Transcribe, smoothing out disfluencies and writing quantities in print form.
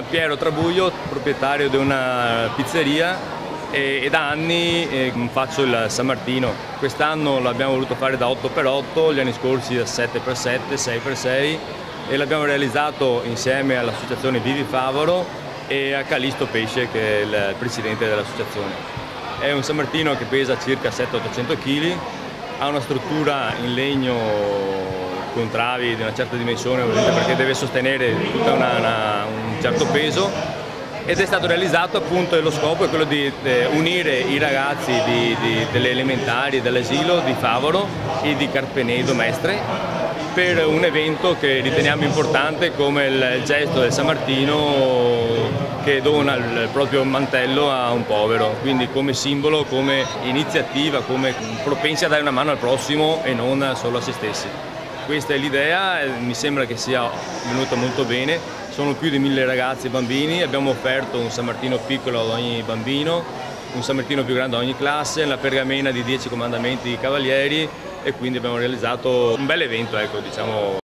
Piero Trabuglio, proprietario di una pizzeria e da anni faccio il San Martino. Quest'anno l'abbiamo voluto fare da 8x8, gli anni scorsi da 7x7, 6x6 e l'abbiamo realizzato insieme all'associazione Vivi Favaro e a Calisto Pesce, che è il presidente dell'associazione. È un San Martino che pesa circa 700-800 kg, ha una struttura in legno con travi di una certa dimensione, perché deve sostenere tutto un certo peso, ed è stato realizzato appunto, e lo scopo è quello di unire i ragazzi delle elementari, dell'asilo di Favaro e di Carpenedo Mestre per un evento che riteniamo importante come il gesto del San Martino che dona il proprio mantello a un povero, quindi come simbolo, come iniziativa, come propensi a dare una mano al prossimo e non solo a se stessi. Questa è l'idea, mi sembra che sia venuta molto bene, sono più di 1000 ragazzi e bambini, abbiamo offerto un San Martino piccolo ad ogni bambino, un San Martino più grande ad ogni classe, la pergamena di 10 comandamenti cavalieri e quindi abbiamo realizzato un bel evento, ecco, diciamo.